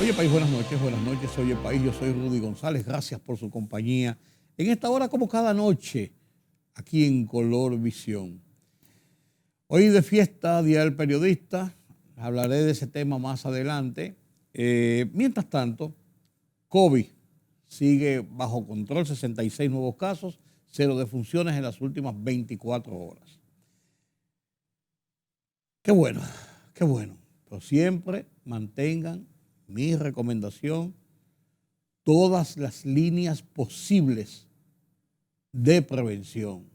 Oye País, buenas noches. Oye País, yo soy Rudy González. Gracias por su compañía en esta hora como cada noche aquí en Color Visión. Hoy de fiesta, Día del Periodista. Hablaré de ese tema más adelante. Mientras tanto, COVID sigue bajo control, 66 nuevos casos, 0 defunciones en las últimas 24 horas. Qué bueno, qué bueno. Pero siempre mantengan mi recomendación, todas las líneas posibles de prevención.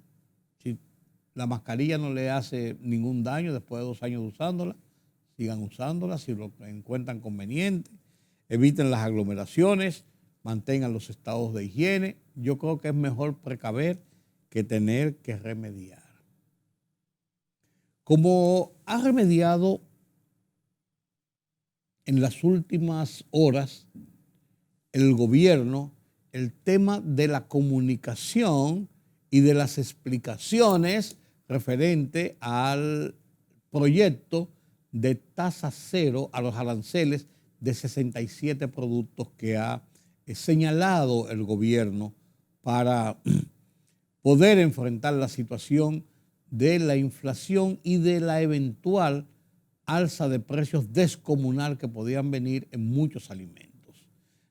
Si la mascarilla no le hace ningún daño después de 2 años de usándola, sigan usándola si lo encuentran conveniente. Eviten las aglomeraciones, mantengan los estados de higiene. Yo creo que es mejor precaver que tener que remediar. Como ha remediado en las últimas horas el gobierno el tema de la comunicación y de las explicaciones referente al proyecto de tasa cero a los aranceles de 67 productos que ha señalado el gobierno para poder enfrentar la situación de la inflación y de la eventual alza de precios descomunal que podían venir en muchos alimentos.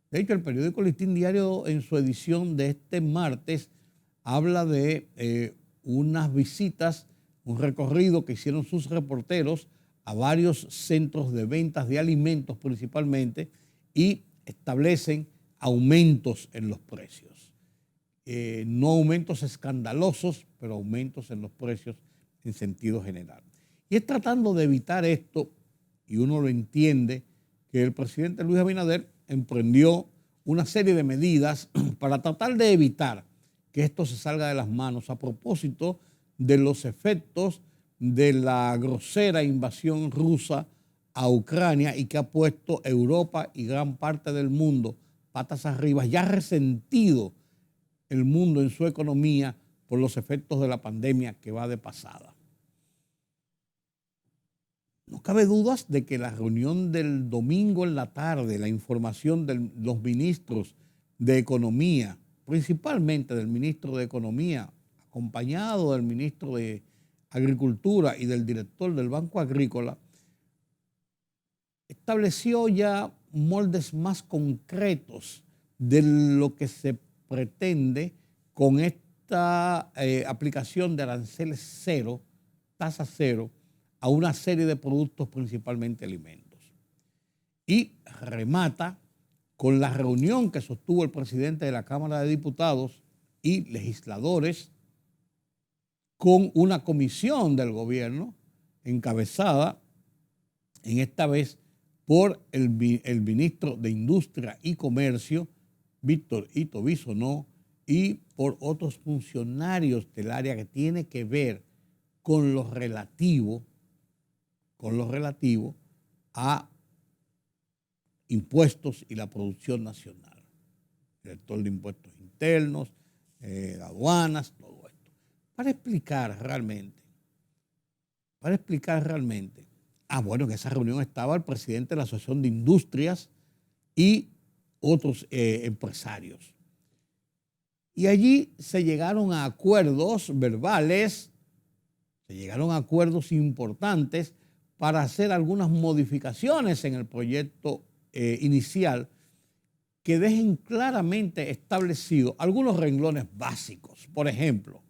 De hecho, el periódico Listín Diario en su edición de este martes habla de unas visitas, un recorrido que hicieron sus reporteros a varios centros de ventas de alimentos principalmente y establecen aumentos en los precios. No aumentos escandalosos, pero aumentos en los precios en sentido general. Y es tratando de evitar esto, y uno lo entiende, que el presidente Luis Abinader emprendió una serie de medidas para tratar de evitar que esto se salga de las manos a propósito de los efectos de la grosera invasión rusa a Ucrania y que ha puesto Europa y gran parte del mundo patas arriba, ya resentido el mundo en su economía por los efectos de la pandemia que va de pasada. No cabe dudas de que la reunión del domingo en la tarde, la información de los ministros de Economía, principalmente del ministro de Economía, acompañado del ministro de Agricultura y del director del Banco Agrícola, estableció ya moldes más concretos de lo que se pretende con esta aplicación de aranceles cero, tasa cero, a una serie de productos, principalmente alimentos. Y remata con la reunión que sostuvo el presidente de la Cámara de Diputados y legisladores con una comisión del gobierno encabezada en esta vez por el ministro de Industria y Comercio, Víctor Ito Bisonó, y por otros funcionarios del área que tiene que ver con lo relativo a impuestos y la producción nacional. Director de impuestos internos, aduanas, todo esto. Para explicar realmente. Bueno, en esa reunión estaba el presidente de la Asociación de Industrias y otros empresarios. Y allí se llegaron a acuerdos verbales, se llegaron a acuerdos importantes para hacer algunas modificaciones en el proyecto inicial que dejen claramente establecidos algunos renglones básicos. Por ejemplo,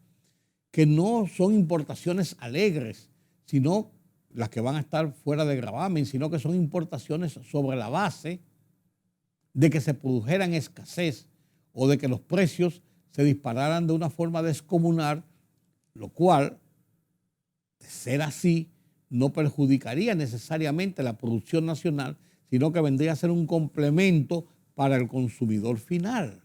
que no son importaciones alegres, sino las que van a estar fuera de gravamen, sino que son importaciones sobre la base de que se produjeran escasez o de que los precios se dispararan de una forma descomunal, lo cual, de ser así, no perjudicaría necesariamente la producción nacional, sino que vendría a ser un complemento para el consumidor final.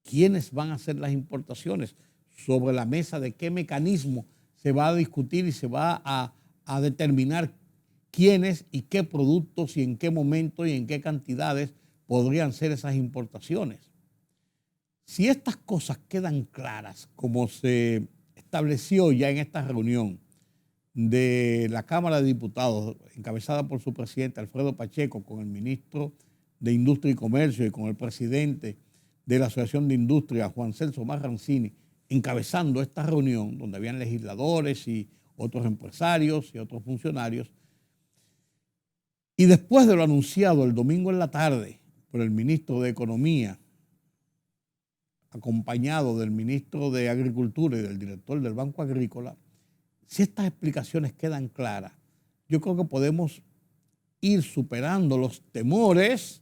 ¿Quiénes van a hacer las importaciones? Sobre la mesa, ¿de qué mecanismo se va a discutir y se va a determinar quiénes y qué productos y en qué momento y en qué cantidades podrían ser esas importaciones? Si estas cosas quedan claras, como se estableció ya en esta reunión, de la Cámara de Diputados, encabezada por su presidente Alfredo Pacheco, con el ministro de Industria y Comercio y con el presidente de la Asociación de Industria, Juan Celso Marrancini, encabezando esta reunión donde habían legisladores y otros empresarios y otros funcionarios. Y después de lo anunciado el domingo en la tarde por el ministro de Economía, acompañado del ministro de Agricultura y del director del Banco Agrícola, si estas explicaciones quedan claras, yo creo que podemos ir superando los temores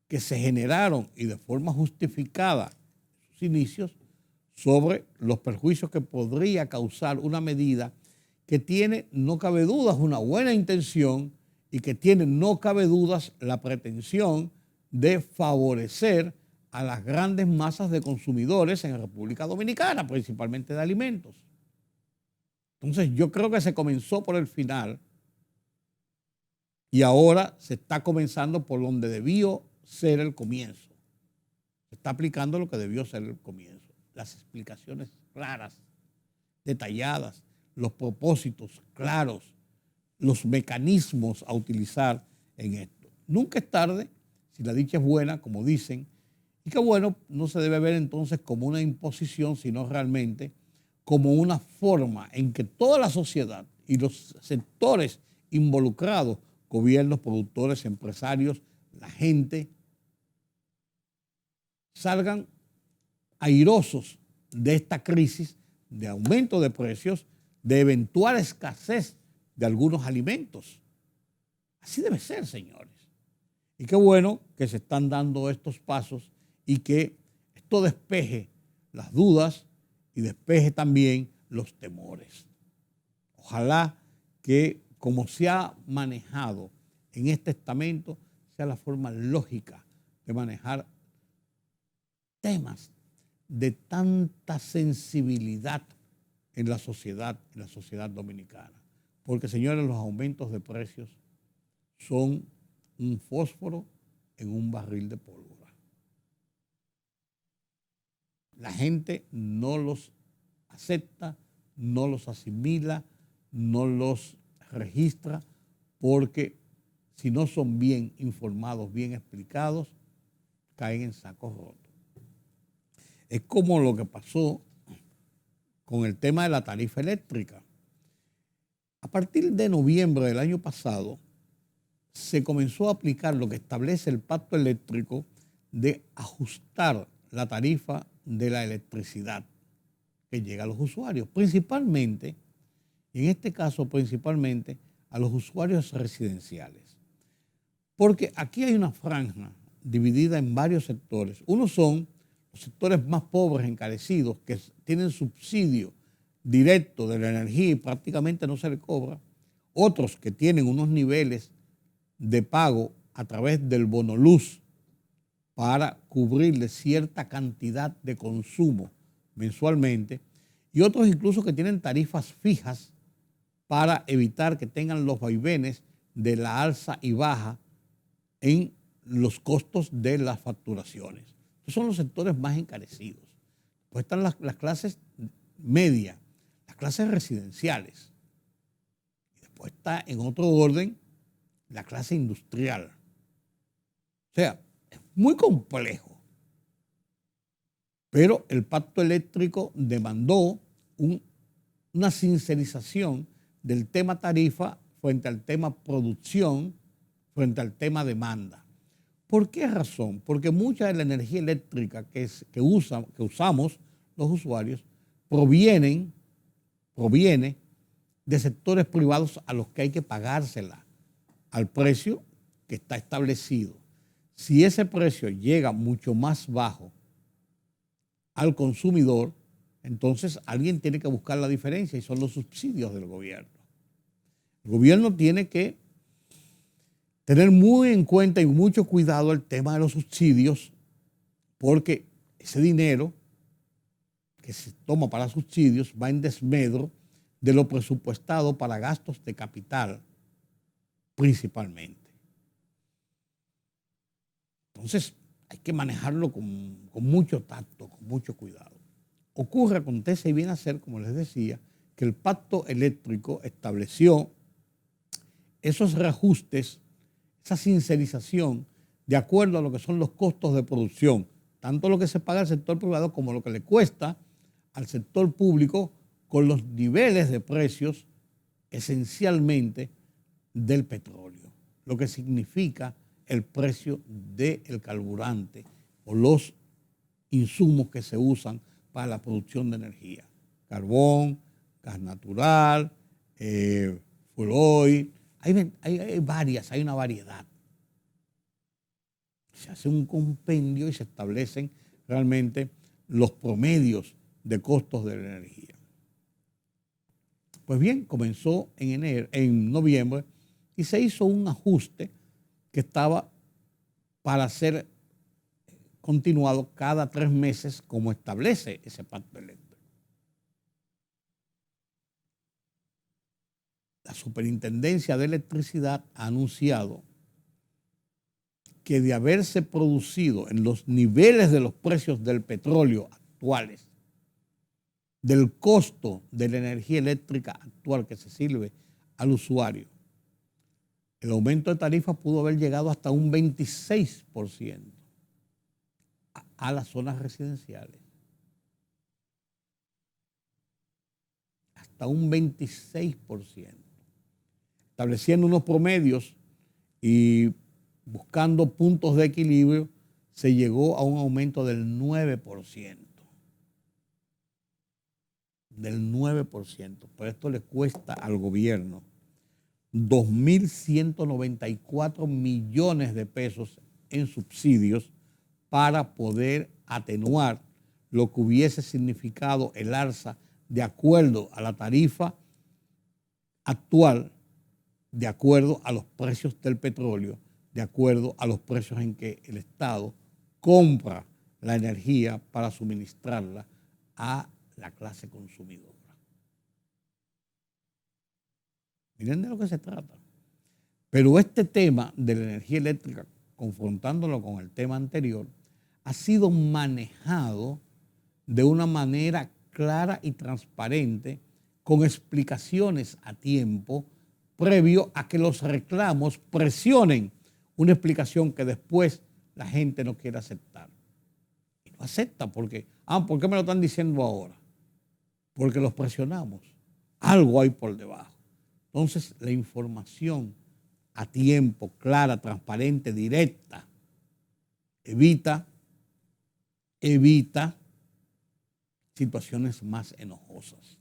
que se generaron y de forma justificada en sus inicios sobre los perjuicios que podría causar una medida que tiene, no cabe dudas, una buena intención y que tiene, no cabe dudas, la pretensión de favorecer a las grandes masas de consumidores en la República Dominicana, principalmente de alimentos. Entonces yo creo que se comenzó por el final y ahora se está comenzando por donde debió ser el comienzo. Se está aplicando lo que debió ser el comienzo. Las explicaciones claras, detalladas, los propósitos claros, los mecanismos a utilizar en esto. Nunca es tarde, si la dicha es buena, como dicen, y que bueno, no se debe ver entonces como una imposición, sino realmente como una forma en que toda la sociedad y los sectores involucrados, gobiernos, productores, empresarios, la gente, salgan airosos de esta crisis de aumento de precios, de eventual escasez de algunos alimentos. Así debe ser, señores. Y qué bueno que se están dando estos pasos y que esto despeje las dudas y despeje también los temores. Ojalá que, como se ha manejado en este estamento, sea la forma lógica de manejar temas de tanta sensibilidad en la sociedad dominicana. Porque, señores, los aumentos de precios son un fósforo en un barril de pólvora. La gente no los acepta, no los asimila, no los registra, porque si no son bien informados, bien explicados, caen en saco roto. Es como lo que pasó con el tema de la tarifa eléctrica. A partir de noviembre del año pasado, se comenzó a aplicar lo que establece el pacto eléctrico de ajustar la tarifa de la electricidad que llega a los usuarios, principalmente, y en este caso principalmente, a los usuarios residenciales. Porque aquí hay una franja dividida en varios sectores. Unos son los sectores más pobres, encarecidos, que tienen subsidio directo de la energía y prácticamente no se le cobra. Otros que tienen unos niveles de pago a través del bono luz para cubrirle cierta cantidad de consumo mensualmente, y otros incluso que tienen tarifas fijas para evitar que tengan los vaivenes de la alza y baja en los costos de las facturaciones. Esos son los sectores más encarecidos. Pues están las clases medias, las clases residenciales. Y después está en otro orden la clase industrial. O sea, es muy complejo. Pero el pacto eléctrico demandó una sincerización del tema tarifa frente al tema producción, frente al tema demanda. ¿Por qué razón? Porque mucha de la energía eléctrica que usamos los usuarios proviene de sectores privados a los que hay que pagársela al precio que está establecido. Si ese precio llega mucho más bajo al consumidor, entonces alguien tiene que buscar la diferencia y son los subsidios del gobierno. El gobierno tiene que tener muy en cuenta y mucho cuidado el tema de los subsidios, porque ese dinero que se toma para subsidios va en desmedro de lo presupuestado para gastos de capital, principalmente. Entonces, hay que manejarlo con mucho tacto, con mucho cuidado. Acontece y viene a ser, como les decía, que el pacto eléctrico estableció esos reajustes, esa sincerización de acuerdo a lo que son los costos de producción, tanto lo que se paga al sector privado como lo que le cuesta al sector público con los niveles de precios esencialmente del petróleo, lo que significa el precio del carburante o los insumos que se usan para la producción de energía. Carbón, gas natural, fuel oil, hay varias, hay una variedad. Se hace un compendio y se establecen realmente los promedios de costos de la energía. Pues bien, comenzó en noviembre y se hizo un ajuste que estaba para ser continuado cada 3 meses como establece ese pacto eléctrico. La Superintendencia de Electricidad ha anunciado que de haberse producido en los niveles de los precios del petróleo actuales, del costo de la energía eléctrica actual que se sirve al usuario, el aumento de tarifas pudo haber llegado hasta un 26% a las zonas residenciales. Hasta un 26%. Estableciendo unos promedios y buscando puntos de equilibrio, se llegó a un aumento del 9%. Del 9%. Pero esto le cuesta al gobierno 2.194 millones de pesos en subsidios para poder atenuar lo que hubiese significado el alza de acuerdo a la tarifa actual, de acuerdo a los precios del petróleo, de acuerdo a los precios en que el Estado compra la energía para suministrarla a la clase consumidora. Miren de lo que se trata. Pero este tema de la energía eléctrica, confrontándolo con el tema anterior, ha sido manejado de una manera clara y transparente, con explicaciones a tiempo, previo a que los reclamos presionen una explicación que después la gente no quiere aceptar. Y no acepta porque, ¿por qué me lo están diciendo ahora? Porque los presionamos. Algo hay por debajo. Entonces, la información a tiempo, clara, transparente, directa, evita situaciones más enojosas.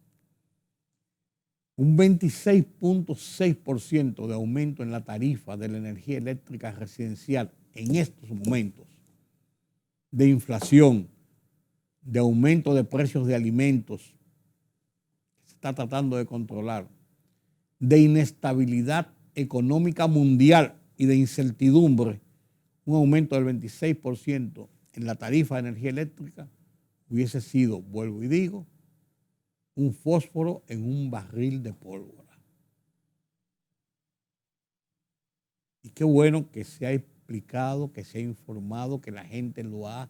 Un 26.6% de aumento en la tarifa de la energía eléctrica residencial en estos momentos, de inflación, de aumento de precios de alimentos, que se está tratando de controlar, de inestabilidad económica mundial y de incertidumbre, un aumento del 26% en la tarifa de energía eléctrica hubiese sido, vuelvo y digo, un fósforo en un barril de pólvora. Y qué bueno que se ha explicado, que se ha informado, que la gente lo ha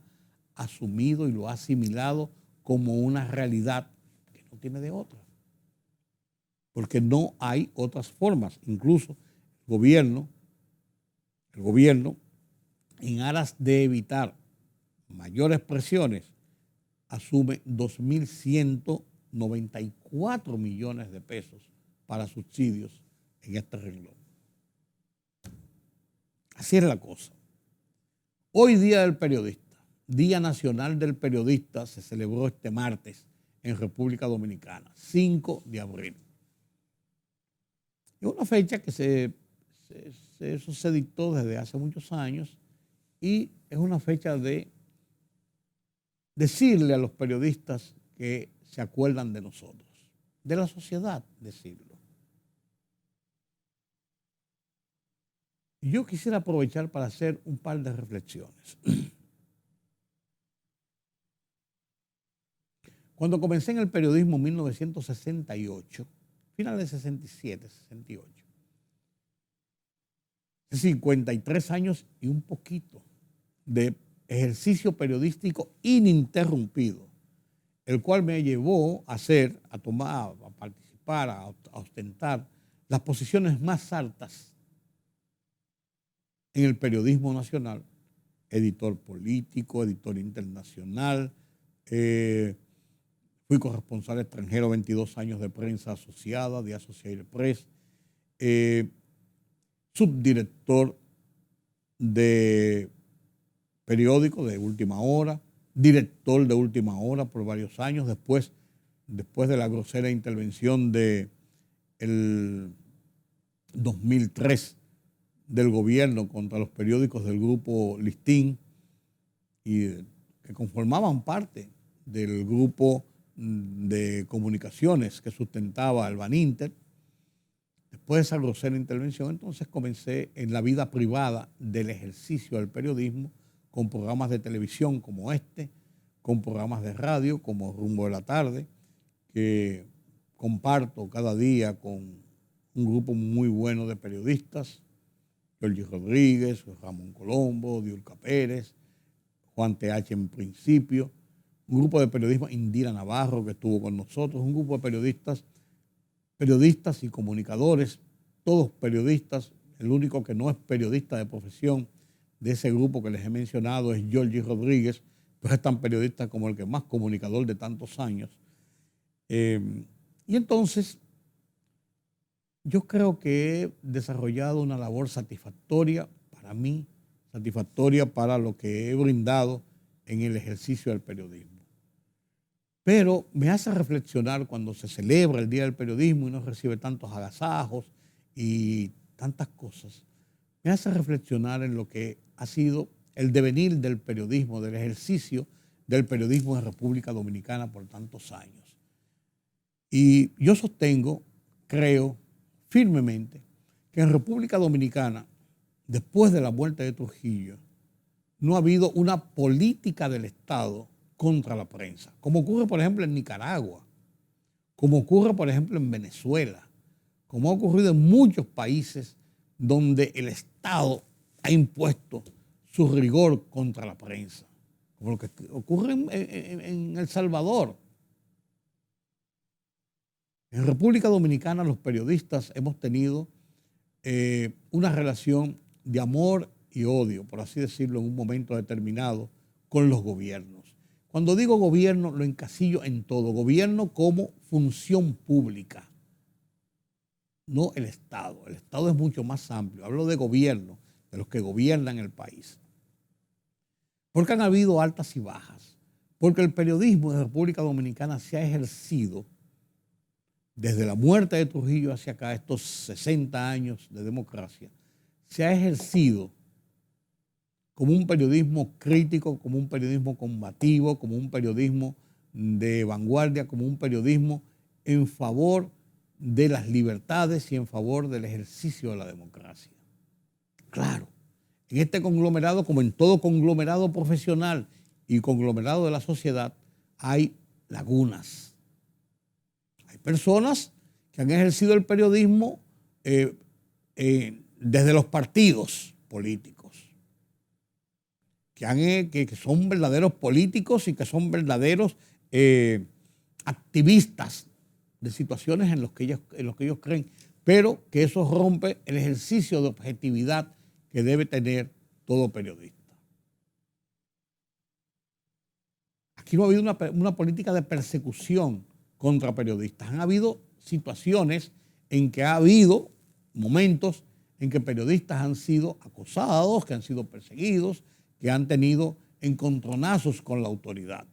asumido y lo ha asimilado como una realidad que no tiene de otra. Porque no hay otras formas. Incluso el gobierno, en aras de evitar mayores presiones, asume 2.194 millones de pesos para subsidios en este renglón. Así es la cosa. Hoy Día del Periodista, Día Nacional del Periodista, se celebró este martes en República Dominicana, 5 de abril. Es una fecha que eso se dictó desde hace muchos años y es una fecha de decirle a los periodistas que se acuerdan de nosotros, de la sociedad, decirlo. Yo quisiera aprovechar para hacer un par de reflexiones. Cuando comencé en el periodismo en 1968, finales de 67, 68, hace 53 años y un poquito de ejercicio periodístico ininterrumpido el cual me llevó a ser, a tomar, a participar, a ostentar las posiciones más altas en el periodismo nacional, editor político, editor internacional, fui corresponsal extranjero 22 años de prensa asociada, de Associated Press, subdirector de periódico de Última Hora, director de Última Hora por varios años, después de la grosera intervención del 2003 del gobierno contra los periódicos del grupo Listín y que conformaban parte del grupo de comunicaciones que sustentaba el Baninter. Después de esa grosera intervención, entonces comencé en la vida privada del ejercicio del periodismo con programas de televisión como este, con programas de radio como Rumbo de la Tarde, que comparto cada día con un grupo muy bueno de periodistas, Giorgi Rodríguez, Ramón Colombo, Diulca Pérez, Juan TH en principio, un grupo de periodismo, Indira Navarro, que estuvo con nosotros, un grupo de periodistas y comunicadores, todos periodistas. El único que no es periodista de profesión de ese grupo que les he mencionado es Giorgi Rodríguez, pues es tan periodista como el que más comunicador de tantos años. Y entonces, yo creo que he desarrollado una labor satisfactoria para mí, satisfactoria para lo que he brindado en el ejercicio del periodismo. Pero me hace reflexionar cuando se celebra el Día del Periodismo y no recibe tantos agasajos y tantas cosas. Me hace reflexionar en lo que ha sido el devenir del periodismo, del ejercicio del periodismo en República Dominicana por tantos años. Y yo sostengo, creo firmemente, que en República Dominicana, después de la muerte de Trujillo, no ha habido una política del Estado contra la prensa, como ocurre, por ejemplo, en Nicaragua, como ocurre, por ejemplo, en Venezuela, como ha ocurrido en muchos países donde el Estado ha impuesto su rigor contra la prensa, como lo que ocurre en El Salvador. En República Dominicana los periodistas hemos tenido una relación de amor y odio, por así decirlo, en un momento determinado con los gobiernos. Cuando digo gobierno, lo encasillo en todo. Gobierno como función pública, no el Estado. El Estado es mucho más amplio. Hablo de gobierno, de los que gobiernan el país. Porque han habido altas y bajas. Porque el periodismo de República Dominicana se ha ejercido desde la muerte de Trujillo hacia acá, estos 60 años de democracia, se ha ejercido como un periodismo crítico, como un periodismo combativo, como un periodismo de vanguardia, como un periodismo en favor de las libertades y en favor del ejercicio de la democracia. Claro, en este conglomerado, como en todo conglomerado profesional y conglomerado de la sociedad, hay lagunas. Hay personas que han ejercido el periodismo desde los partidos políticos, que son verdaderos políticos y que son verdaderos activistas de situaciones en los que ellos creen, pero que eso rompe el ejercicio de objetividad que debe tener todo periodista. Aquí no ha habido una política de persecución contra periodistas. Han habido situaciones en que ha habido momentos en que periodistas han sido acosados, que han sido perseguidos, que han tenido encontronazos con la autoridad.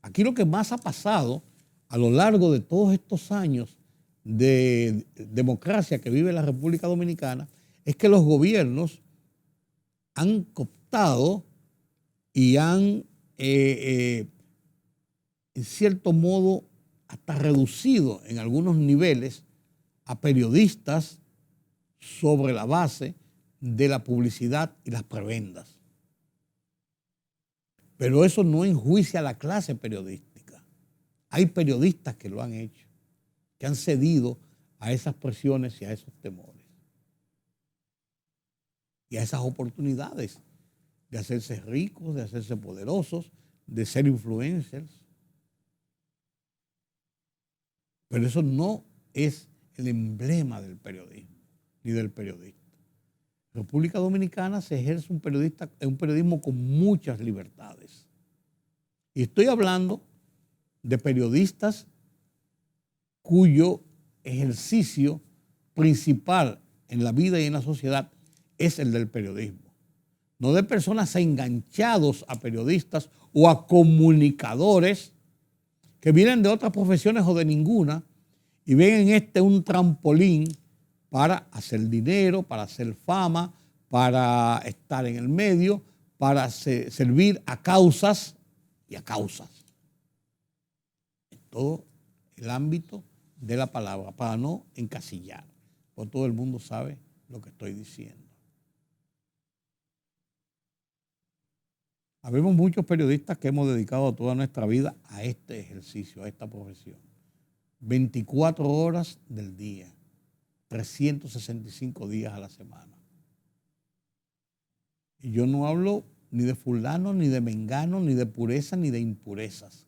Aquí lo que más ha pasado a lo largo de todos estos años de democracia que vive la República Dominicana es que los gobiernos han cooptado y han, en cierto modo, hasta reducido en algunos niveles a periodistas sobre la base de la publicidad y las prebendas. Pero eso no enjuicia a la clase periodística. Hay periodistas que lo han hecho, que han cedido a esas presiones y a esos temores y a esas oportunidades de hacerse ricos, de hacerse poderosos, de ser influencers. Pero eso no es el emblema del periodismo, ni del periodista. En República Dominicana se ejerce un periodismo con muchas libertades. Y estoy hablando de periodistas cuyo ejercicio principal en la vida y en la sociedad es el del periodismo. No de personas enganchados a periodistas o a comunicadores que vienen de otras profesiones o de ninguna y ven en este un trampolín para hacer dinero, para hacer fama, para estar en el medio, para servir a causas y a causas. En todo el ámbito de la palabra, para no encasillar, porque todo el mundo sabe lo que estoy diciendo. Habemos muchos periodistas que hemos dedicado toda nuestra vida a este ejercicio, a esta profesión. 24 horas del día, 365 días a la semana. Y yo no hablo ni de fulano, ni de mengano, ni de pureza, ni de impurezas.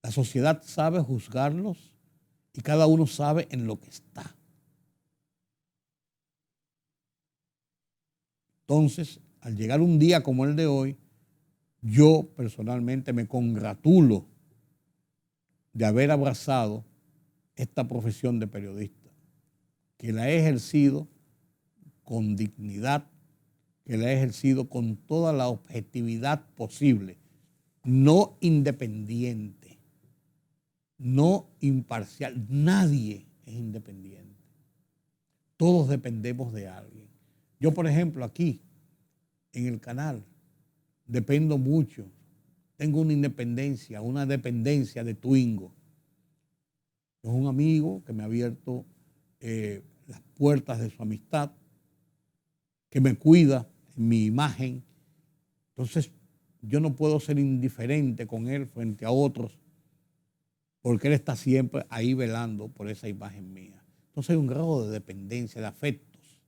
La sociedad sabe juzgarlos y cada uno sabe en lo que está. Entonces, al llegar un día como el de hoy, yo personalmente me congratulo de haber abrazado esta profesión de periodista, que la he ejercido con dignidad, que la he ejercido con toda la objetividad posible, no independiente, no imparcial. Nadie es independiente. Todos dependemos de alguien. Yo, por ejemplo, aquí, en el canal, dependo mucho. Tengo una independencia, una dependencia de Twingo. Es un amigo que me ha abierto las puertas de su amistad, que me cuida en mi imagen. Entonces, yo no puedo ser indiferente con él frente a otros, porque él está siempre ahí velando por esa imagen mía. Entonces hay un grado de dependencia, de afectos.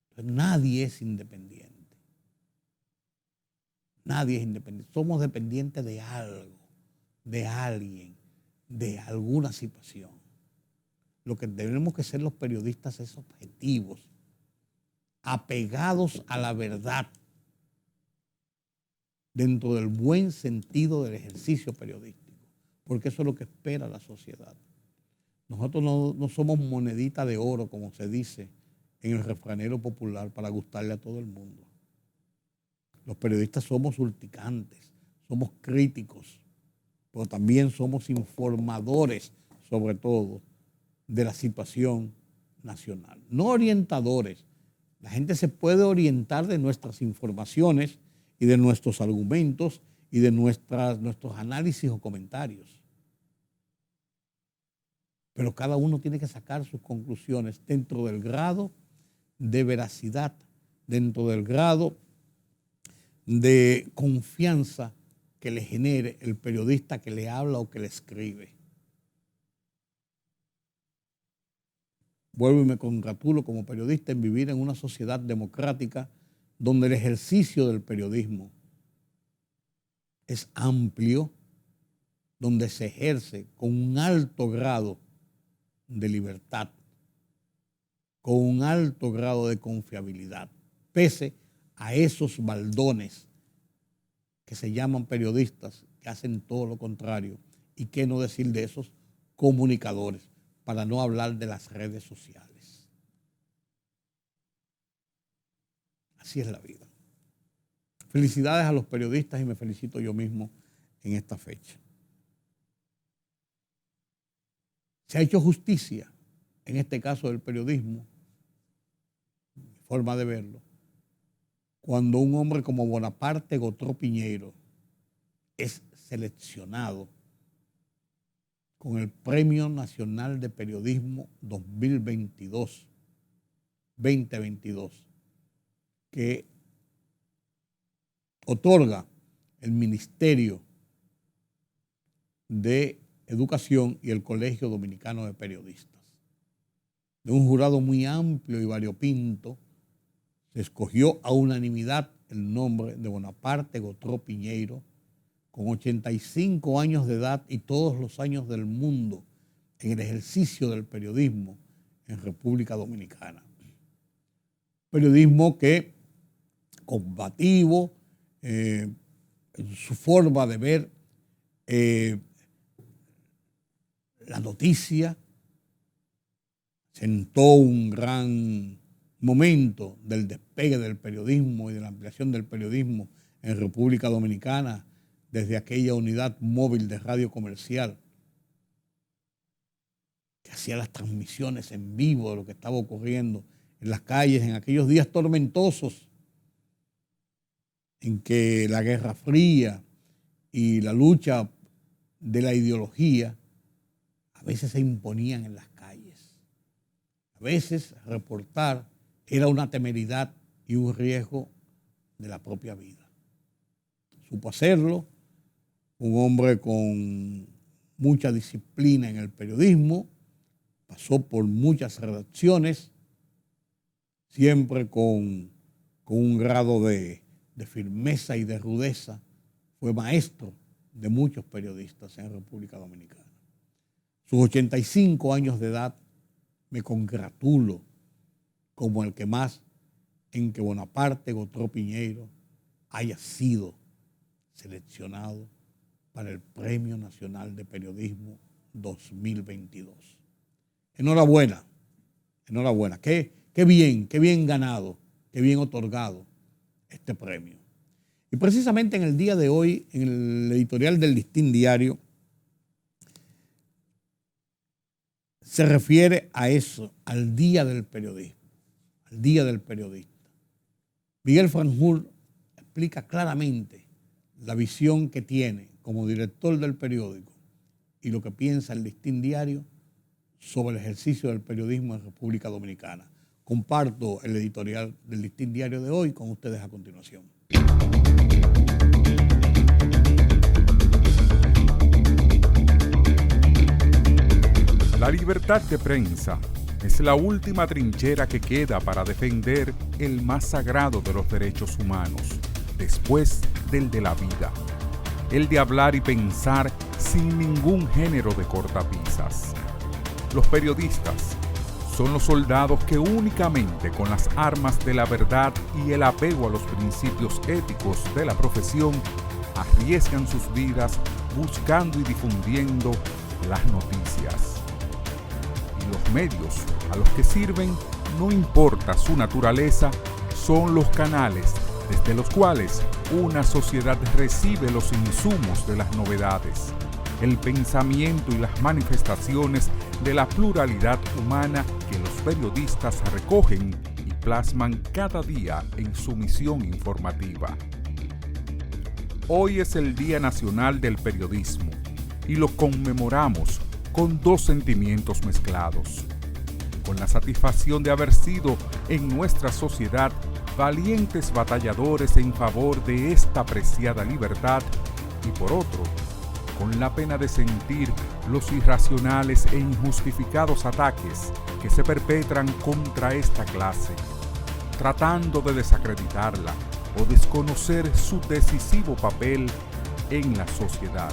Entonces, nadie es independiente. Nadie es independiente. Somos dependientes de algo, de alguien, de alguna situación. Lo que tenemos que ser los periodistas es objetivos, apegados a la verdad, dentro del buen sentido del ejercicio periodístico, porque eso es lo que espera la sociedad. Nosotros no somos monedita de oro, como se dice en el refranero popular, para gustarle a todo el mundo. Los periodistas somos urticantes, somos críticos, pero también somos informadores, sobre todo, de la situación nacional. No orientadores. La gente se puede orientar de nuestras informaciones y de nuestros argumentos y de nuestros análisis o comentarios. Pero cada uno tiene que sacar sus conclusiones dentro del grado de veracidad, dentro del grado de confianza que le genere el periodista que le habla o que le escribe. Vuelvo y me congratulo como periodista en vivir en una sociedad democrática donde el ejercicio del periodismo es amplio, donde se ejerce con un alto grado de libertad, con un alto grado de confiabilidad, pese a esos baldones que se llaman periodistas, que hacen todo lo contrario, y qué no decir de esos comunicadores, para no hablar de las redes sociales. Así es la vida. Felicidades a los periodistas y me felicito yo mismo en esta fecha. Se ha hecho justicia, en este caso del periodismo, forma de verlo, cuando un hombre como Bonaparte Gotro Piñeiro es seleccionado con el Premio Nacional de Periodismo 2022, que otorga el Ministerio de Educación y el Colegio Dominicano de Periodistas. De un jurado muy amplio y variopinto, se escogió a unanimidad el nombre de Bonaparte Gotro Piñeiro, con 85 años de edad y todos los años del mundo en el ejercicio del periodismo en República Dominicana. Periodismo que combativo, su forma de ver la noticia, sentó un gran momento del despegue del periodismo y de la ampliación del periodismo en República Dominicana desde aquella unidad móvil de radio comercial que hacía las transmisiones en vivo de lo que estaba ocurriendo en las calles en aquellos días tormentosos en que la Guerra Fría y la lucha de la ideología a veces se imponían en las calles. A veces reportar era una temeridad y un riesgo de la propia vida. Supo hacerlo, un hombre con mucha disciplina en el periodismo, pasó por muchas redacciones, siempre con un grado de firmeza y de rudeza. Fue maestro de muchos periodistas en República Dominicana. Sus 85 años de edad me congratulo como el que más en que Bonaparte Gotro Piñeiro haya sido seleccionado para el Premio Nacional de Periodismo 2022. Enhorabuena, enhorabuena. Qué bien ganado, qué bien otorgado este premio. Y precisamente en el día de hoy, en el editorial del Listín Diario, se refiere a eso, al Día del Periodismo, al Día del Periodista. Miguel Franjul explica claramente la visión que tiene como director del periódico y lo que piensa el Listín Diario sobre el ejercicio del periodismo en República Dominicana. Comparto el editorial del Listín Diario de hoy con ustedes a continuación. La libertad de prensa es la última trinchera que queda para defender el más sagrado de los derechos humanos, después del de la vida, el de hablar y pensar sin ningún género de cortapisas. Los periodistas son los soldados que únicamente con las armas de la verdad y el apego a los principios éticos de la profesión arriesgan sus vidas buscando y difundiendo las noticias. Y los medios a los que sirven, no importa su naturaleza, son los canales desde los cuales una sociedad recibe los insumos de las novedades, el pensamiento y las manifestaciones de la pluralidad humana que los periodistas recogen y plasman cada día en su misión informativa. Hoy es el Día Nacional del Periodismo y lo conmemoramos con dos sentimientos mezclados, con la satisfacción de haber sido en nuestra sociedad valientes batalladores en favor de esta preciada libertad y por otro, con la pena de sentir los irracionales e injustificados ataques que se perpetran contra esta clase, tratando de desacreditarla o desconocer su decisivo papel en la sociedad.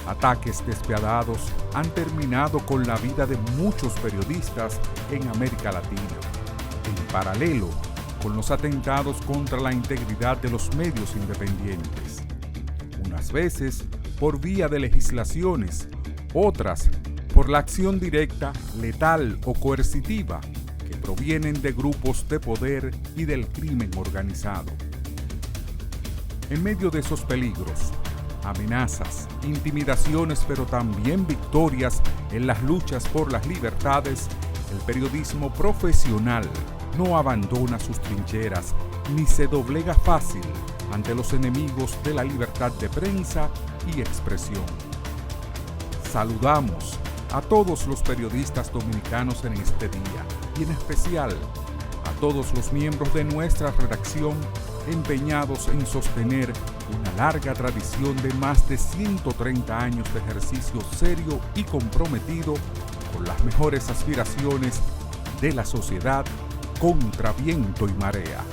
Ataques despiadados han terminado con la vida de muchos periodistas en América Latina, en paralelo con los atentados contra la integridad de los medios independientes, unas veces por vía de legislaciones, otras por la acción directa, letal o coercitiva que provienen de grupos de poder y del crimen organizado. En medio de esos peligros, amenazas, intimidaciones, pero también victorias en las luchas por las libertades, el periodismo profesional no abandona sus trincheras ni se doblega fácil ante los enemigos de la libertad de prensa y expresión. Saludamos a todos los periodistas dominicanos en este día y en especial a todos los miembros de nuestra redacción empeñados en sostener una larga tradición de más de 130 años de ejercicio serio y comprometido con las mejores aspiraciones de la sociedad contra viento y marea.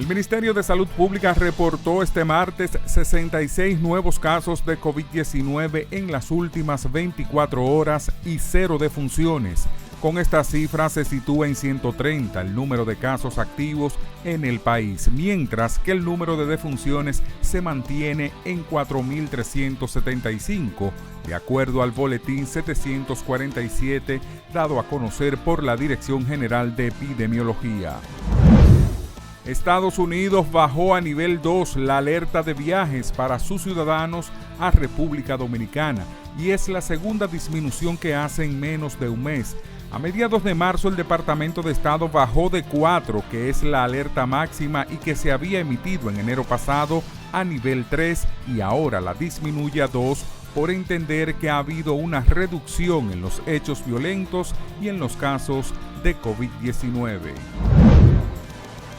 Ministerio de Salud Pública reportó este martes 66 nuevos casos de COVID-19 en las últimas 24 horas y 0 defunciones. Con esta cifra se sitúa en 130 el número de casos activos en el país, mientras que el número de defunciones se mantiene en 4.375, de acuerdo al boletín 747 dado a conocer por la Dirección General de Epidemiología. Estados Unidos bajó a nivel 2 la alerta de viajes para sus ciudadanos a República Dominicana y es la segunda disminución que hace en menos de un mes. A mediados de marzo el Departamento de Estado bajó de 4, que es la alerta máxima y que se había emitido en enero pasado, a nivel 3 y ahora la disminuye a 2 por entender que ha habido una reducción en los hechos violentos y en los casos de COVID-19.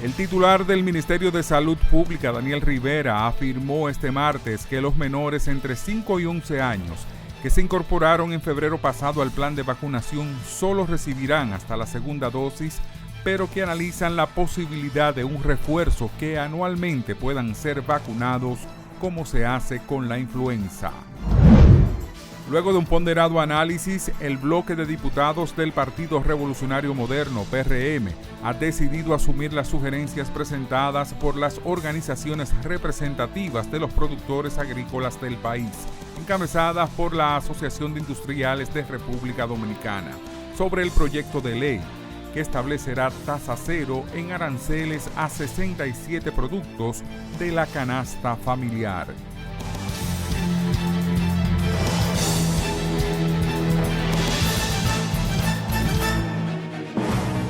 El titular del Ministerio de Salud Pública, Daniel Rivera, afirmó este martes que los menores entre 5 y 11 años que se incorporaron en febrero pasado al plan de vacunación solo recibirán hasta la segunda dosis, pero que analizan la posibilidad de un refuerzo que anualmente puedan ser vacunados como se hace con la influenza. Luego de un ponderado análisis, el bloque de diputados del Partido Revolucionario Moderno, PRM, ha decidido asumir las sugerencias presentadas por las organizaciones representativas de los productores agrícolas del país, encabezadas por la Asociación de Industriales de República Dominicana, sobre el proyecto de ley que establecerá tasa cero en aranceles a 67 productos de la canasta familiar.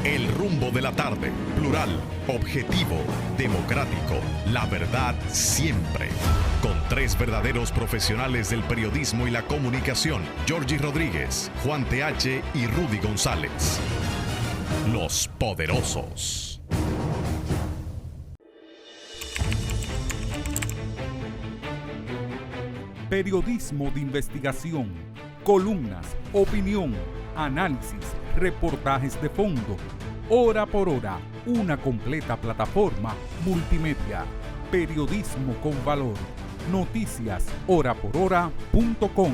El rumbo de la tarde, plural, objetivo, democrático, la verdad siempre. Con 3 verdaderos profesionales del periodismo y la comunicación, Georgie Rodríguez, Juan TH y Rudy González. Los Poderosos. Periodismo de investigación, columnas, opinión, análisis, reportajes de fondo. Hora por hora, una completa plataforma multimedia. Periodismo con valor. Noticias horaporhora.com.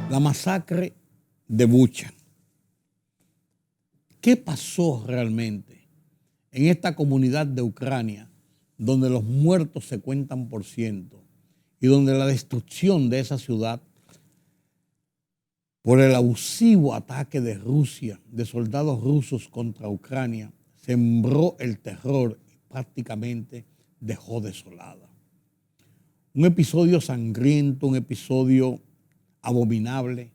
La masacre de Bucha. ¿Qué pasó realmente en esta comunidad de Ucrania, donde los muertos se cuentan por ciento y donde la destrucción de esa ciudad por el abusivo ataque de Rusia, de soldados rusos contra Ucrania, sembró el terror y prácticamente dejó desolada? Un episodio sangriento, un episodio abominable,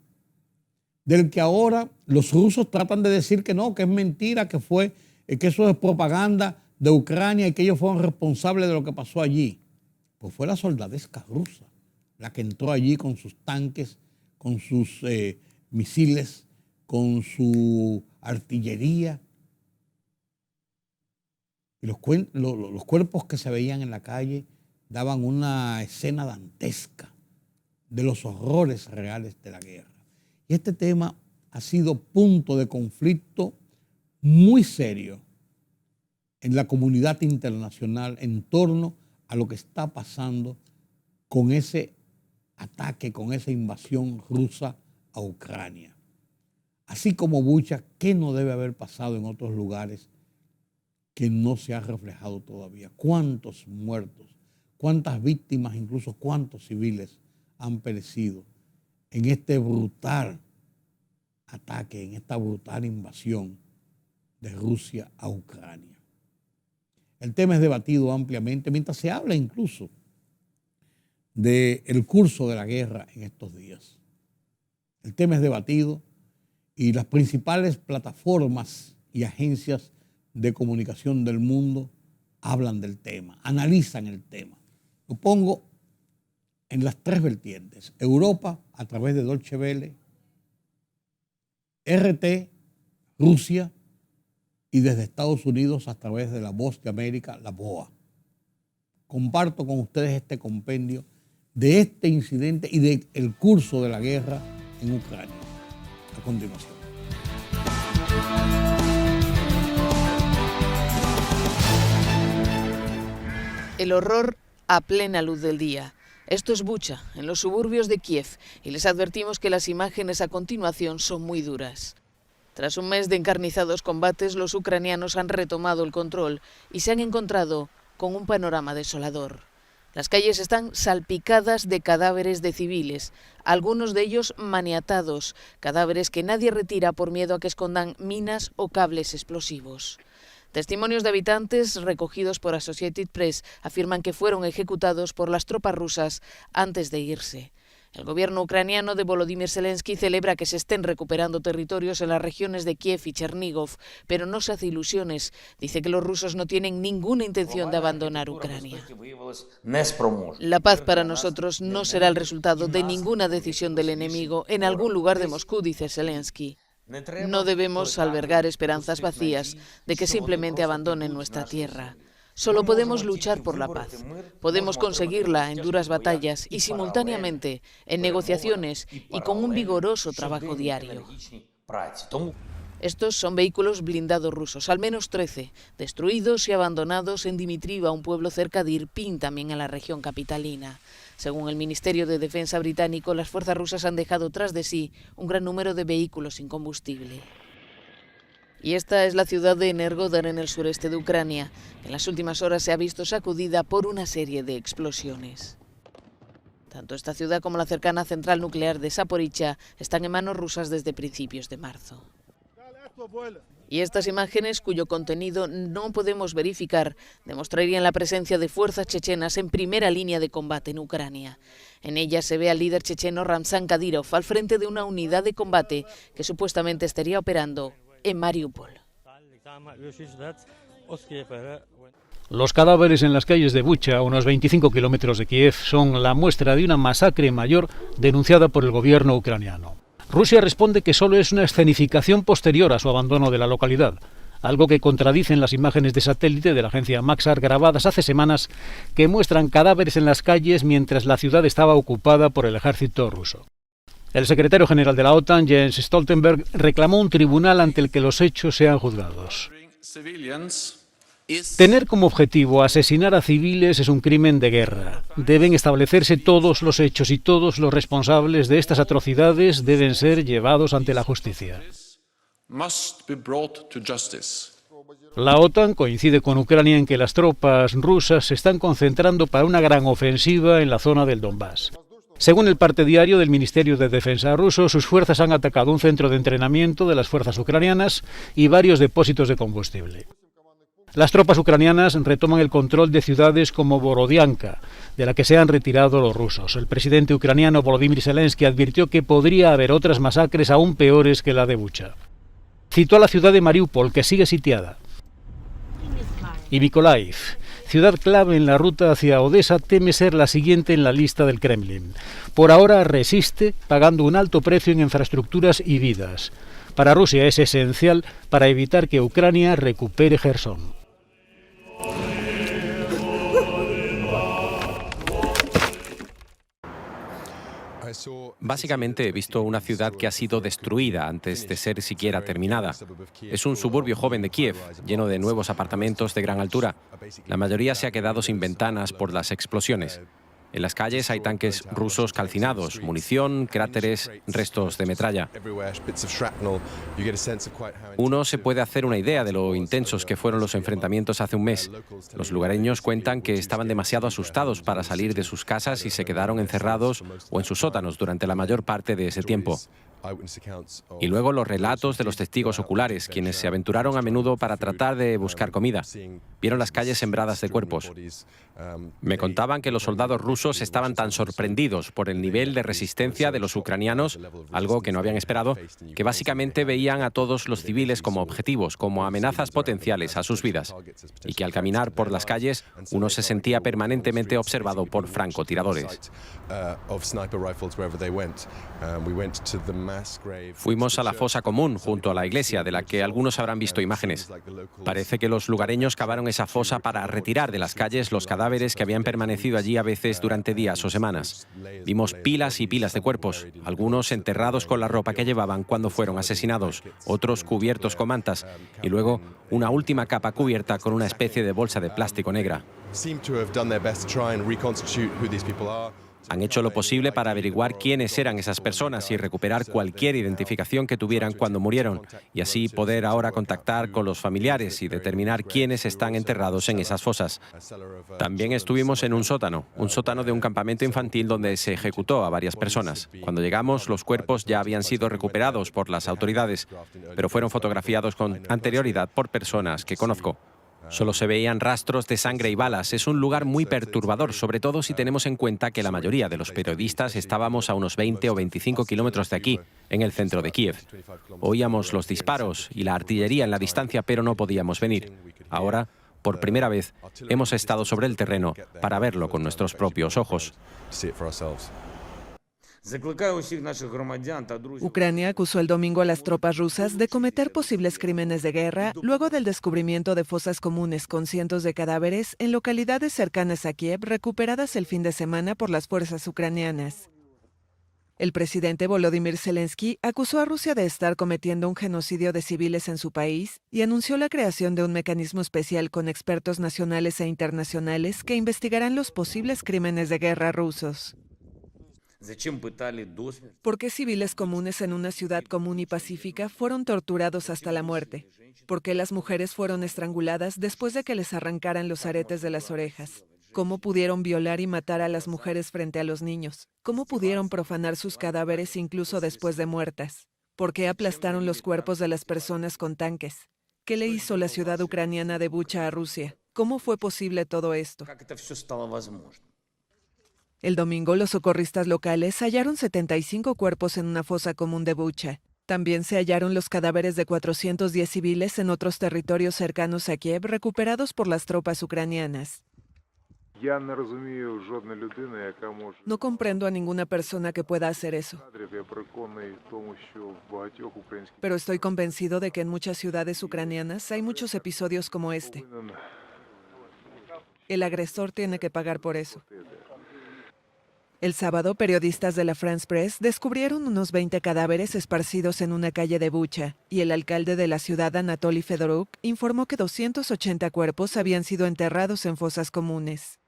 del que ahora los rusos tratan de decir que no, que es mentira, que eso es propaganda de Ucrania y que ellos fueron responsables de lo que pasó allí. Pues fue la soldadesca rusa la que entró allí con sus tanques, con sus misiles, con su artillería. Y los cuerpos que se veían en la calle daban una escena dantesca de los horrores reales de la guerra. Y este tema ha sido punto de conflicto muy serio en la comunidad internacional en torno a lo que está pasando con ese ataque, con esa invasión rusa a Ucrania. Así como Bucha, ¿qué no debe haber pasado en otros lugares que no se ha reflejado todavía? ¿Cuántos muertos? ¿Cuántas víctimas, incluso cuántos civiles han perecido en este brutal ataque, en esta brutal invasión de Rusia a Ucrania? El tema es debatido ampliamente, mientras se habla incluso del curso de la guerra en estos días. El tema es debatido y las principales plataformas y agencias de comunicación del mundo hablan del tema, analizan el tema. Lo pongo en las 3 vertientes: Europa a través de Deutsche Welle, RT, Rusia y desde Estados Unidos a través de La Voz de América, la VOA. Comparto con ustedes este compendio de este incidente y del curso de la guerra en Ucrania. A continuación. El horror a plena luz del día. Esto es Bucha, en los suburbios de Kiev, y les advertimos que las imágenes a continuación son muy duras. Tras un mes de encarnizados combates, los ucranianos han retomado el control y se han encontrado con un panorama desolador. Las calles están salpicadas de cadáveres de civiles, algunos de ellos maniatados, cadáveres que nadie retira por miedo a que escondan minas o cables explosivos. Testimonios de habitantes recogidos por Associated Press afirman que fueron ejecutados por las tropas rusas antes de irse. El gobierno ucraniano de Volodymyr Zelensky celebra que se estén recuperando territorios en las regiones de Kiev y Chernígov, pero no se hace ilusiones. Dice que los rusos no tienen ninguna intención de abandonar Ucrania. La paz para nosotros no será el resultado de ninguna decisión del enemigo en algún lugar de Moscú, dice Zelensky. No debemos albergar esperanzas vacías de que simplemente abandonen nuestra tierra. Solo podemos luchar por la paz. Podemos conseguirla en duras batallas y simultáneamente en negociaciones y con un vigoroso trabajo diario. Estos son vehículos blindados rusos, al menos 13, destruidos y abandonados en Dimitriva, un pueblo cerca de Irpin, también en la región capitalina. Según el Ministerio de Defensa británico, las fuerzas rusas han dejado tras de sí un gran número de vehículos sin combustible. Y esta es la ciudad de Energodar, en el sureste de Ucrania. En las últimas horas se ha visto sacudida por una serie de explosiones. Tanto esta ciudad como la cercana central nuclear de Zaporizhia están en manos rusas desde principios de marzo. Y estas imágenes, cuyo contenido no podemos verificar, demostrarían la presencia de fuerzas chechenas en primera línea de combate en Ucrania. En ellas se ve al líder checheno Ramzan Kadyrov al frente de una unidad de combate que supuestamente estaría operando en Mariupol. Los cadáveres en las calles de Bucha, a unos 25 kilómetros de Kiev, son la muestra de una masacre mayor denunciada por el gobierno ucraniano. Rusia responde que solo es una escenificación posterior a su abandono de la localidad, algo que contradicen las imágenes de satélite de la agencia Maxar grabadas hace semanas que muestran cadáveres en las calles mientras la ciudad estaba ocupada por el ejército ruso. El secretario general de la OTAN, Jens Stoltenberg, reclamó un tribunal ante el que los hechos sean juzgados. Tener como objetivo asesinar a civiles es un crimen de guerra. Deben establecerse todos los hechos y todos los responsables de estas atrocidades deben ser llevados ante la justicia. La OTAN coincide con Ucrania en que las tropas rusas se están concentrando para una gran ofensiva en la zona del Donbass. Según el parte diario del Ministerio de Defensa ruso, sus fuerzas han atacado un centro de entrenamiento de las fuerzas ucranianas y varios depósitos de combustible. Las tropas ucranianas retoman el control de ciudades como Borodianka, de la que se han retirado los rusos. El presidente ucraniano Volodymyr Zelensky advirtió que podría haber otras masacres aún peores que la de Bucha. Citó a la ciudad de Mariupol, que sigue sitiada. Y Mykolaiv, ciudad clave en la ruta hacia Odessa, teme ser la siguiente en la lista del Kremlin. Por ahora resiste, pagando un alto precio en infraestructuras y vidas. Para Rusia es esencial para evitar que Ucrania recupere Jersón. Básicamente he visto una ciudad que ha sido destruida antes de ser siquiera terminada. Es un suburbio joven de Kiev, lleno de nuevos apartamentos de gran altura. La mayoría se ha quedado sin ventanas por las explosiones. En las calles hay tanques rusos calcinados, munición, cráteres, restos de metralla. Uno se puede hacer una idea de lo intensos que fueron los enfrentamientos hace un mes. Los lugareños cuentan que estaban demasiado asustados para salir de sus casas y se quedaron encerrados o en sus sótanos durante la mayor parte de ese tiempo. Y luego los relatos de los testigos oculares, quienes se aventuraron a menudo para tratar de buscar comida. vieron las calles sembradas de cuerpos. Me contaban que los soldados rusos estaban tan sorprendidos por el nivel de resistencia de los ucranianos, algo que no habían esperado, que básicamente veían a todos los civiles como objetivos, como amenazas potenciales a sus vidas, y que al caminar por las calles uno se sentía permanentemente observado por francotiradores. Fuimos a la fosa común junto a la iglesia, de la que algunos habrán visto imágenes. Parece que los lugareños cavaron esa fosa para retirar de las calles los cadáveres que habían permanecido allí a veces durante días o semanas. Vimos pilas y pilas de cuerpos, algunos enterrados con la ropa que llevaban cuando fueron asesinados, otros cubiertos con mantas y luego una última capa cubierta con una especie de bolsa de plástico negra. Han hecho lo posible para averiguar quiénes eran esas personas y recuperar cualquier identificación que tuvieran cuando murieron, y así poder ahora contactar con los familiares y determinar quiénes están enterrados en esas fosas. También estuvimos en un sótano de un campamento infantil donde se ejecutó a varias personas. Cuando llegamos, los cuerpos ya habían sido recuperados por las autoridades, pero fueron fotografiados con anterioridad por personas que conozco. Solo se veían rastros de sangre y balas. Es un lugar muy perturbador, sobre todo si tenemos en cuenta que la mayoría de los periodistas estábamos a unos 20 o 25 kilómetros de aquí, en el centro de Kiev. Oíamos los disparos y la artillería en la distancia, pero no podíamos venir. Ahora, por primera vez, hemos estado sobre el terreno para verlo con nuestros propios ojos. Ucrania acusó el domingo a las tropas rusas de cometer posibles crímenes de guerra luego del descubrimiento de fosas comunes con cientos de cadáveres en localidades cercanas a Kiev recuperadas el fin de semana por las fuerzas ucranianas. El presidente Volodymyr Zelensky acusó a Rusia de estar cometiendo un genocidio de civiles en su país y anunció la creación de un mecanismo especial con expertos nacionales e internacionales que investigarán los posibles crímenes de guerra rusos. ¿Por qué civiles comunes en una ciudad común y pacífica fueron torturados hasta la muerte? ¿Por qué las mujeres fueron estranguladas después de que les arrancaran los aretes de las orejas? ¿Cómo pudieron violar y matar a las mujeres frente a los niños? ¿Cómo pudieron profanar sus cadáveres incluso después de muertas? ¿Por qué aplastaron los cuerpos de las personas con tanques? ¿Qué le hizo la ciudad ucraniana de Bucha a Rusia? ¿Cómo fue posible todo esto? El domingo, los socorristas locales hallaron 75 cuerpos en una fosa común de Bucha. También se hallaron los cadáveres de 410 civiles en otros territorios cercanos a Kiev recuperados por las tropas ucranianas. No comprendo a ninguna persona que pueda hacer eso. Pero estoy convencido de que en muchas ciudades ucranianas hay muchos episodios como este. El agresor tiene que pagar por eso. El sábado, periodistas de la France Press descubrieron unos 20 cadáveres esparcidos en una calle de Bucha, y el alcalde de la ciudad, Anatoly Fedoruk, informó que 280 cuerpos habían sido enterrados en fosas comunes.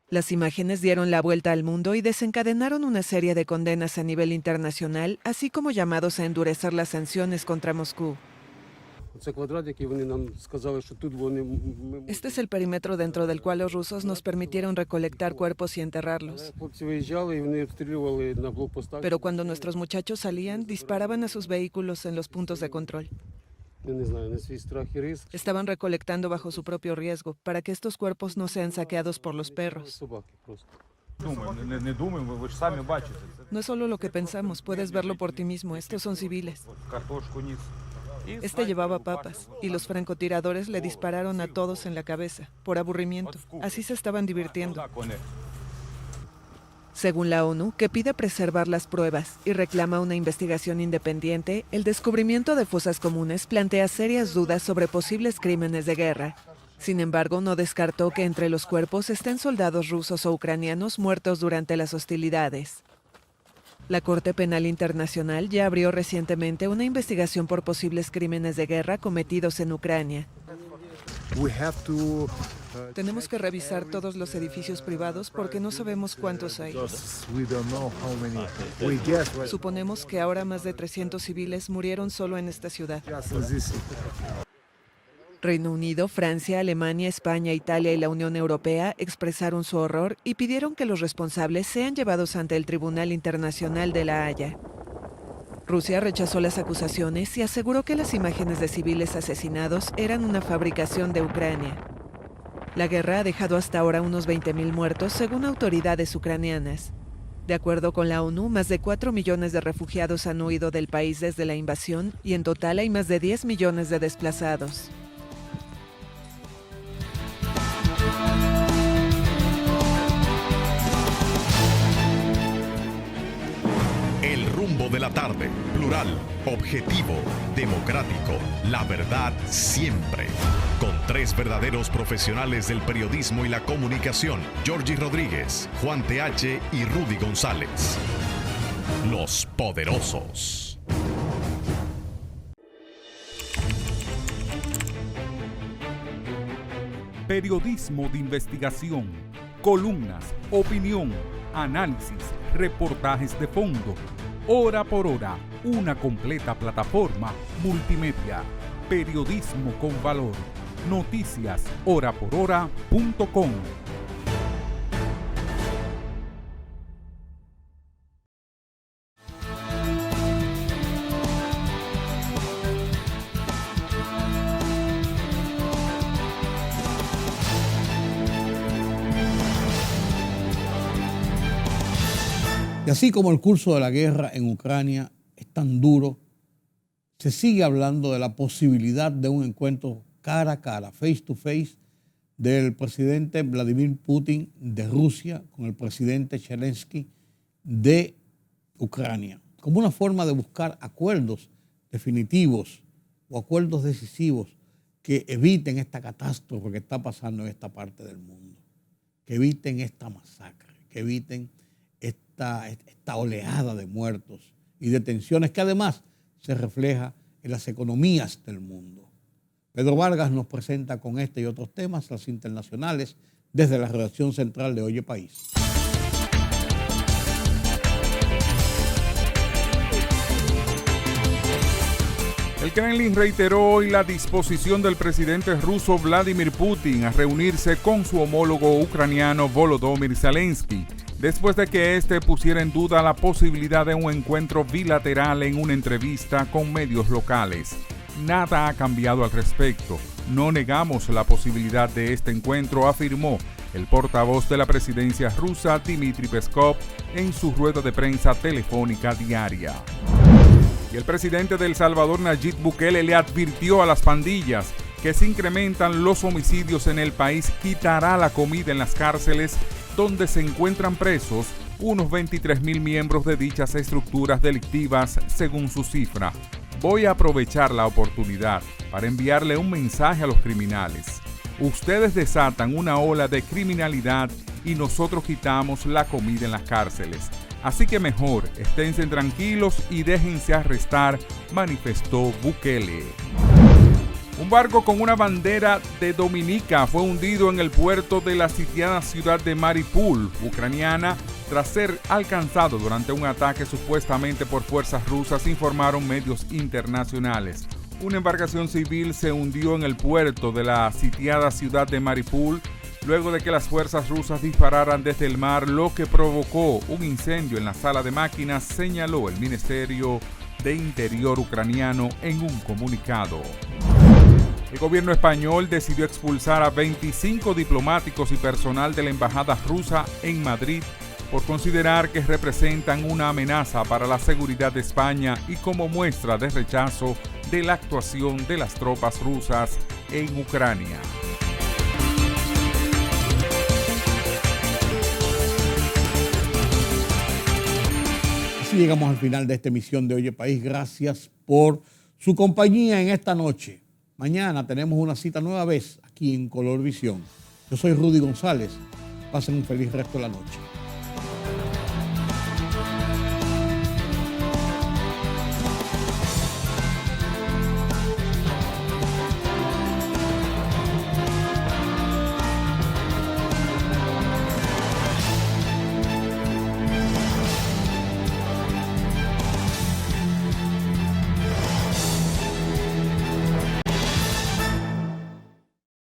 Las imágenes dieron la vuelta al mundo y desencadenaron una serie de condenas a nivel internacional, así como llamados a endurecer las sanciones contra Moscú. Este es el perímetro dentro del cual los rusos nos permitieron recolectar cuerpos y enterrarlos. Pero cuando nuestros muchachos salían, disparaban a sus vehículos en los puntos de control. Estaban recolectando bajo su propio riesgo para que estos cuerpos no sean saqueados por los perros. No es solo lo que pensamos, puedes verlo por ti mismo. Estos son civiles. Este llevaba papas, y los francotiradores le dispararon a todos en la cabeza, por aburrimiento. Así se estaban divirtiendo. Según la ONU, que pide preservar las pruebas y reclama una investigación independiente, el descubrimiento de fosas comunes plantea serias dudas sobre posibles crímenes de guerra. Sin embargo, no descartó que entre los cuerpos estén soldados rusos o ucranianos muertos durante las hostilidades. La Corte Penal Internacional ya abrió recientemente una investigación por posibles crímenes de guerra cometidos en Ucrania. Tenemos que revisar todos los edificios privados porque no sabemos cuántos hay. Suponemos que ahora más de 300 civiles murieron solo en esta ciudad. Reino Unido, Francia, Alemania, España, Italia y la Unión Europea expresaron su horror y pidieron que los responsables sean llevados ante el Tribunal Internacional de La Haya. Rusia rechazó las acusaciones y aseguró que las imágenes de civiles asesinados eran una fabricación de Ucrania. La guerra ha dejado hasta ahora unos 20.000 muertos, según autoridades ucranianas. De acuerdo con la ONU, más de 4 millones de refugiados han huido del país desde la invasión y en total hay más de 10 millones de desplazados. El rumbo de la tarde, plural, objetivo, democrático, la verdad siempre. Con tres verdaderos profesionales del periodismo y la comunicación, Georgie Rodríguez, Juan TH y Rudy González. Los poderosos. Periodismo de investigación, columnas, opinión, análisis, reportajes de fondo. Hora por hora, una completa plataforma multimedia. Periodismo con valor. Noticias horaporhora.com. Y así como el curso de la guerra en Ucrania es tan duro, se sigue hablando de la posibilidad de un encuentro cara a cara, face to face, del presidente Vladimir Putin de Rusia con el presidente Zelensky de Ucrania, como una forma de buscar acuerdos definitivos o acuerdos decisivos que eviten esta catástrofe que está pasando en esta parte del mundo, que eviten esta masacre, que eviten esta oleada de muertos y de tensiones que además se refleja en las economías del mundo. Pedro Vargas nos presenta con este y otros temas las internacionales desde la redacción central de Oye País. El Kremlin reiteró hoy la disposición del presidente ruso Vladimir Putin a reunirse con su homólogo ucraniano Volodymyr Zelensky, después de que éste pusiera en duda la posibilidad de un encuentro bilateral en una entrevista con medios locales. Nada ha cambiado al respecto. No negamos la posibilidad de este encuentro, afirmó el portavoz de la presidencia rusa Dmitry Peskov en su rueda de prensa telefónica diaria. Y el presidente de El Salvador, Nayib Bukele, le advirtió a las pandillas que si incrementan los homicidios en el país, quitará la comida en las cárceles donde se encuentran presos unos 23.000 miembros de dichas estructuras delictivas, según su cifra. Voy a aprovechar la oportunidad para enviarle un mensaje a los criminales. Ustedes desatan una ola de criminalidad y nosotros quitamos la comida en las cárceles. Así que mejor, esténse tranquilos y déjense arrestar, manifestó Bukele. Un barco con una bandera de Dominica fue hundido en el puerto de la sitiada ciudad de Mariupol, ucraniana, tras ser alcanzado durante un ataque supuestamente por fuerzas rusas, informaron medios internacionales. Una embarcación civil se hundió en el puerto de la sitiada ciudad de Mariupol luego de que las fuerzas rusas dispararan desde el mar, lo que provocó un incendio en la sala de máquinas, señaló el Ministerio de Interior ucraniano en un comunicado. El gobierno español decidió expulsar a 25 diplomáticos y personal de la embajada rusa en Madrid por considerar que representan una amenaza para la seguridad de España y como muestra de rechazo de la actuación de las tropas rusas en Ucrania. Así llegamos al final de esta emisión de Oye País. Gracias por su compañía en esta noche. Mañana tenemos una cita nueva vez aquí en Color Visión. Yo soy Rudy González. Pasen un feliz resto de la noche.